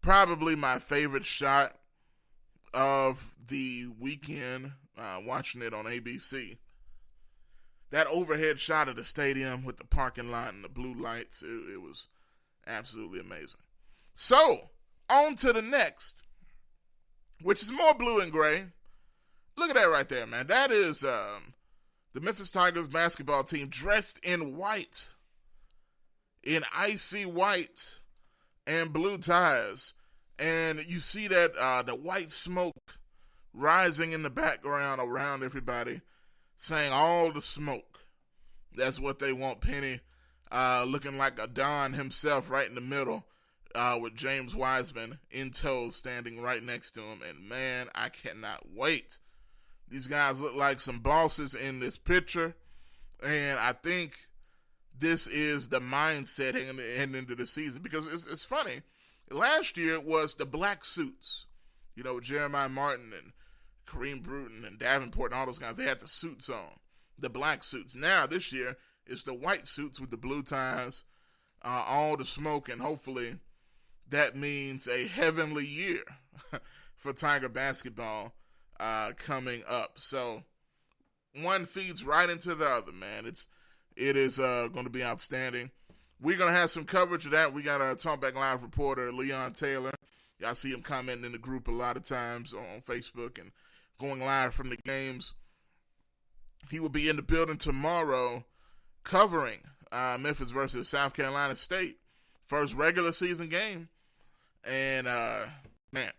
probably my favorite shot of the weekend, watching it on ABC. That overhead shot of the stadium with the parking lot and the blue lights, it was absolutely amazing. So, on to the next, which is more blue and gray. Look at that right there, man. That is the Memphis Tigers basketball team dressed in white, in icy white and blue ties. And you see that the white smoke rising in the background around everybody, saying all the smoke. That's what they want. Penny looking like a Don himself right in the middle, with James Wiseman in tow standing right next to him. And man, I cannot wait. These guys look like some bosses in this picture, and I think this is the mindset heading into the season, because it's funny. Last year it was the black suits, Jeremiah Martin and Kareem Bruton and Davenport and all those guys. They had the suits on, the black suits. Now this year it's the white suits with the blue ties, all the smoke, and hopefully that means a heavenly year for Tiger basketball coming up. So one feeds right into the other, man. It is going to be outstanding. We're going to have some coverage of that. We got our Talkback Live reporter, Leon Taylor. Y'all see him commenting in the group a lot of times on Facebook and going live from the games. He will be in the building tomorrow covering Memphis versus South Carolina State. First regular season game. And, man,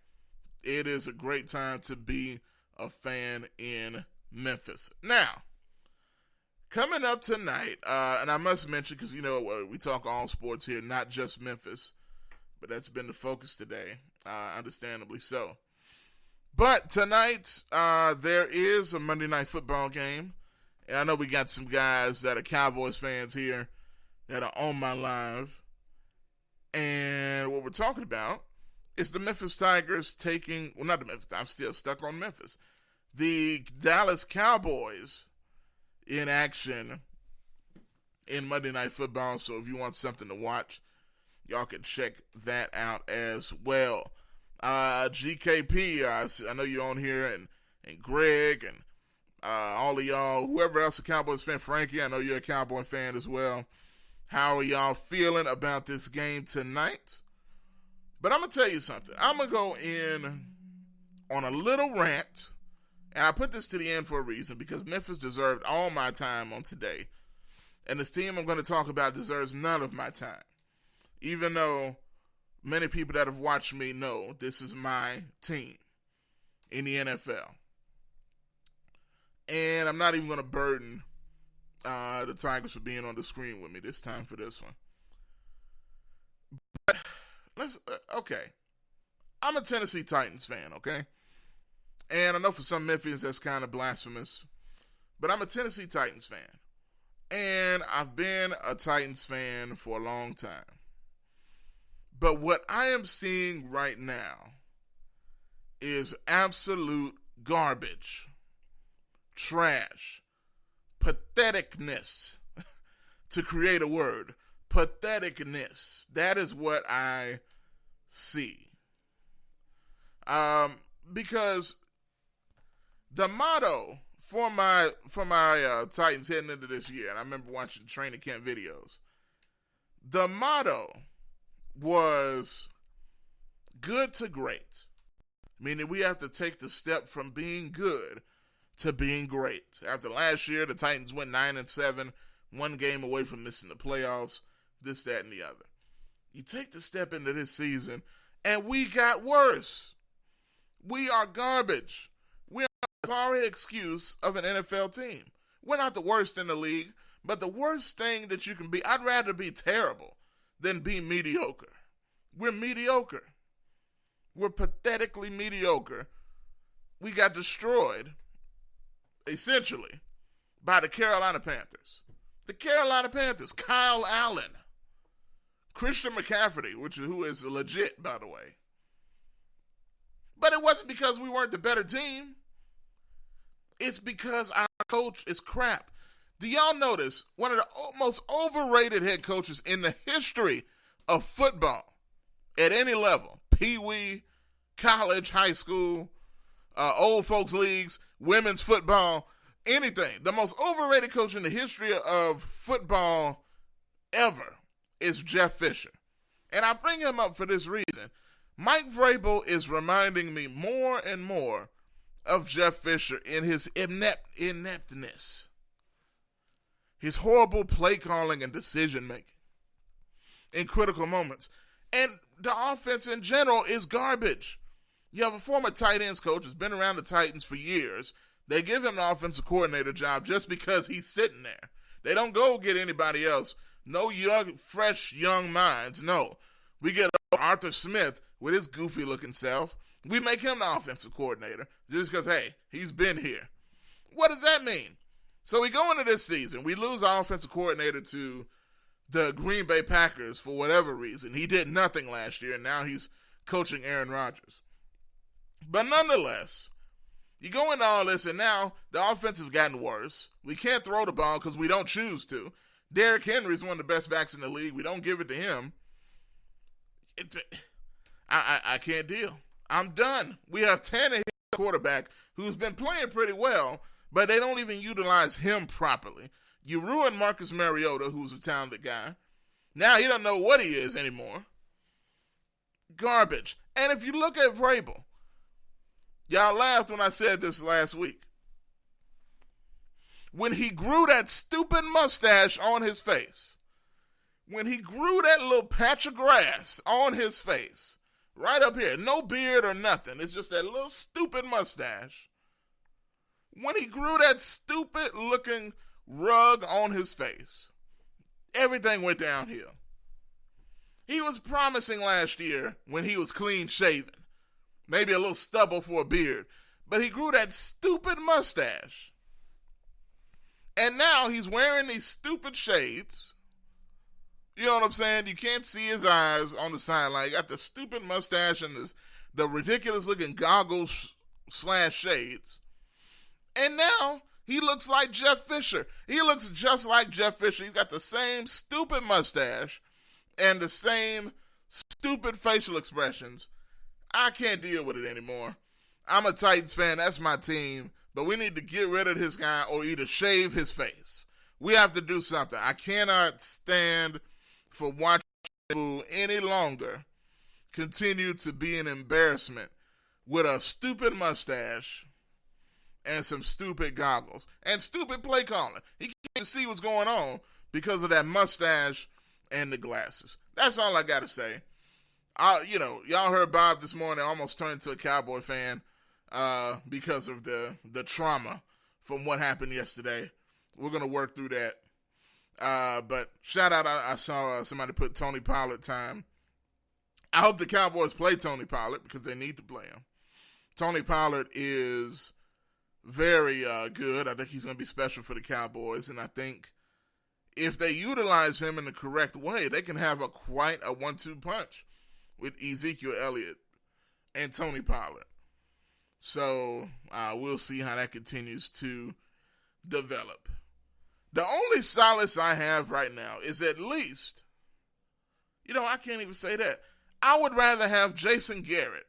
it is a great time to be a fan in Memphis. Now, coming up tonight, and I must mention, because, we talk all sports here, not just Memphis, but that's been the focus today, understandably so. But tonight, there is a Monday Night Football game, and I know we got some guys that are Cowboys fans here that are on my live, and what we're talking about is the Memphis Tigers not the Memphis, I'm still stuck on Memphis. the Dallas Cowboys in action in Monday Night Football. So if you want something to watch, y'all can check that out as well. GKP, I know you're on here, and Greg, and all of y'all, whoever else a Cowboys fan, Frankie, I know you're a Cowboy fan as well. How are y'all feeling about this game tonight? But I'm going to tell you something. I'm going to go in on a little rant, and I put this to the end for a reason, because Memphis deserved all my time on today. And this team I'm going to talk about deserves none of my time. Even though many people that have watched me know this is my team in the NFL. And I'm not even going to burden the Tigers for being on the screen with me this time for this one. But okay. I'm a Tennessee Titans fan, okay? And I know for some Memphians that's kind of blasphemous, but I'm a Tennessee Titans fan. And I've been a Titans fan for a long time. But what I am seeing right now is absolute garbage, trash, patheticness, to create a word. Patheticness. That is what I see. Because the motto for my Titans heading into this year, and I remember watching training camp videos, the motto was good to great, meaning we have to take the step from being good to being great. After last year, the Titans went 9-7, one game away from missing the playoffs, this, that, and the other. You take the step into this season, and we got worse. We are garbage. We are a sorry excuse of an NFL team. We're not the worst in the league, but the worst thing that you can be, I'd rather be terrible than be mediocre. We're mediocre. We're pathetically mediocre. We got destroyed, essentially, by the Carolina Panthers. The Carolina Panthers, Kyle Allen, Christian McCaffrey, who is legit, by the way. But it wasn't because we weren't the better team. It's because our coach is crap. Do y'all notice one of the most overrated head coaches in the history of football at any level, pee-wee, college, high school, old folks leagues, women's football, anything. The most overrated coach in the history of football ever is Jeff Fisher. And I bring him up for this reason. Mike Vrabel is reminding me more and more of Jeff Fisher in his ineptness, his horrible play calling and decision making in critical moments. And the offense in general is garbage. You have a former tight ends coach who's been around the Titans for years. They give him the offensive coordinator job just because he's sitting there. They don't go get anybody else. No young, fresh, young minds. No. We get Arthur Smith with his goofy-looking self. We make him the offensive coordinator just because, hey, he's been here. What does that mean? So we go into this season. We lose our offensive coordinator to the Green Bay Packers for whatever reason. He did nothing last year, and now he's coaching Aaron Rodgers. But nonetheless, you go into all this, and now the offense has gotten worse. We can't throw the ball because we don't choose to. Derrick Henry is one of the best backs in the league. We don't give it to him. I can't deal. I'm done. We have Tannehill, quarterback, who's been playing pretty well, but they don't even utilize him properly. You ruined Marcus Mariota, who's a talented guy. Now he doesn't know what he is anymore. Garbage. And if you look at Vrabel, y'all laughed when I said this last week. When he grew that stupid mustache on his face, when he grew that little patch of grass on his face, right up here, no beard or nothing, it's just that little stupid mustache. When he grew that stupid looking rug on his face, everything went downhill. He was promising last year when he was clean shaven, maybe a little stubble for a beard, but he grew that stupid mustache. And now he's wearing these stupid shades. You know what I'm saying? You can't see his eyes on the sideline. He got the stupid mustache and the ridiculous looking goggles / shades. And now he looks like Jeff Fisher. He looks just like Jeff Fisher. He's got the same stupid mustache and the same stupid facial expressions. I can't deal with it anymore. I'm a Titans fan. That's my team. But we need to get rid of this guy or either shave his face. We have to do something. I cannot stand for watching him any longer continue to be an embarrassment with a stupid mustache and some stupid goggles and stupid play calling. He can't even see what's going on because of that mustache and the glasses. That's all I got to say. Y'all heard Bob this morning almost turned into a Cowboy fan because of the trauma from what happened yesterday. We're going to work through that. But shout out, I saw somebody put Tony Pollard time. I hope the Cowboys play Tony Pollard because they need to play him. Tony Pollard is very good. I think he's going to be special for the Cowboys, and I think if they utilize him in the correct way, they can have quite a 1-2 punch with Ezekiel Elliott and Tony Pollard. So we'll see how that continues to develop. The only solace I have right now is at least, I can't even say that. I would rather have Jason Garrett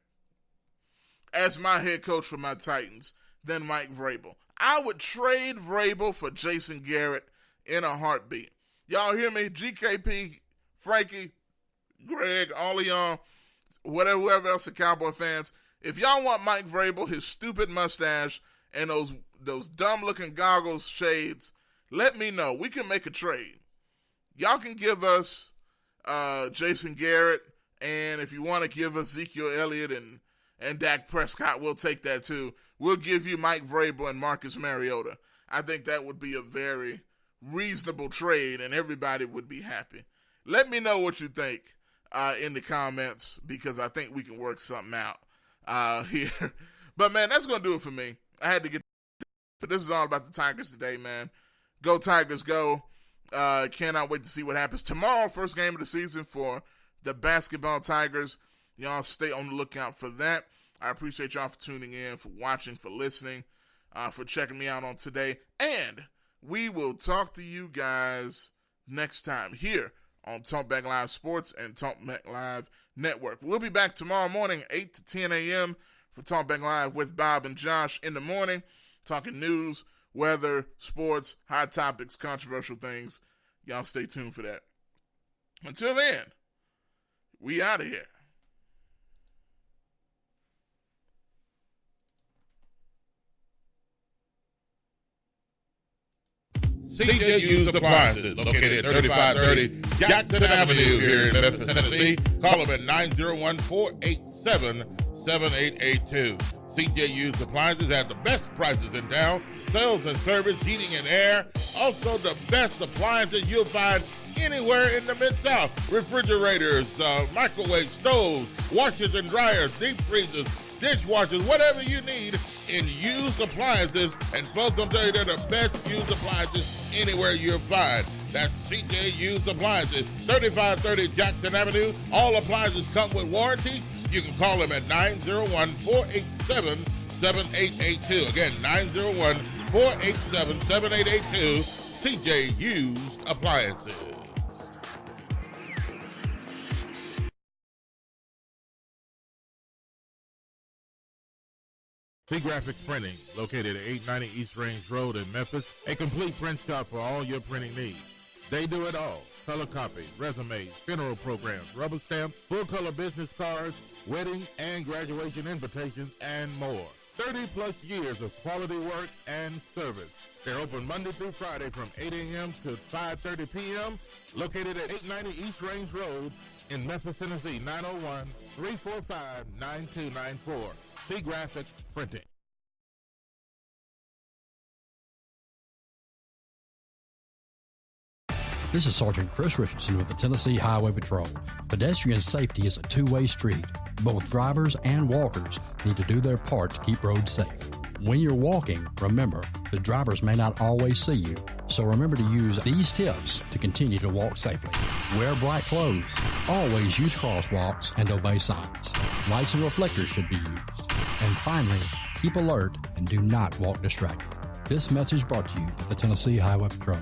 as my head coach for my Titans than Mike Vrabel. I would trade Vrabel for Jason Garrett in a heartbeat. Y'all hear me? GKP, Frankie, Greg, all of y'all, whoever else are Cowboy fans, if y'all want Mike Vrabel, his stupid mustache, and those dumb-looking goggles, shades, let me know. We can make a trade. Y'all can give us Jason Garrett, and if you want to give us Ezekiel Elliott and Dak Prescott, we'll take that too. We'll give you Mike Vrabel and Marcus Mariota. I think that would be a very reasonable trade, and everybody would be happy. Let me know what you think in the comments, because I think we can work something out here. But, man, that's going to do it for me. I had to get – but this is all about the Tigers today, man. Go Tigers, go. Cannot wait to see what happens tomorrow, first game of the season for the basketball Tigers. Y'all stay on the lookout for that. I appreciate y'all for tuning in, for watching, for listening, for checking me out on today. And we will talk to you guys next time here on Talkback Live Sports and Talkback Live Network. We'll be back tomorrow morning, 8 to 10 a.m. for Talkback Live with Bob and Josh in the morning, talking news, weather, sports, hot topics, controversial things. Y'all stay tuned for that. Until then, we out of here. CJ Used Appliances, located at 3530 Jackson Avenue here in Memphis, Tennessee. Call them at 901-487-7882. CJ Used Appliances has the best prices in town, sales and service, heating and air. Also the best appliances you'll find anywhere in the Mid-South. Refrigerators, microwave stoves, washers and dryers, deep freezers, dishwashers, whatever you need in used appliances. And folks, I'm telling you, they're the best used appliances anywhere you'll find. That's CJ Used Appliances, 3530 Jackson Avenue. All appliances come with warranty. You can call them at 901-487-7882. Again, 901-487-7882. CJ Used Appliances. Graphics Printing, located at 890 East Range Road in Memphis, a complete print shop for all your printing needs. They do it all: color copies, resumes, funeral programs, rubber stamps, full-color business cards, wedding and graduation invitations, and more. 30-plus years of quality work and service. They're open Monday through Friday from 8 a.m. to 5:30 p.m., located at 890 East Range Road in Memphis, Tennessee, 901-345-9294. Graphics Printing. This is Sergeant Chris Richardson with the Tennessee Highway Patrol. Pedestrian safety is a two-way street. Both drivers and walkers need to do their part to keep roads safe. When you're walking, remember, the drivers may not always see you, so remember to use these tips to continue to walk safely. Wear bright clothes. Always use crosswalks and obey signs. Lights and reflectors should be used. And finally, keep alert, and do not walk distracted. This message brought to you by the Tennessee Highway Patrol.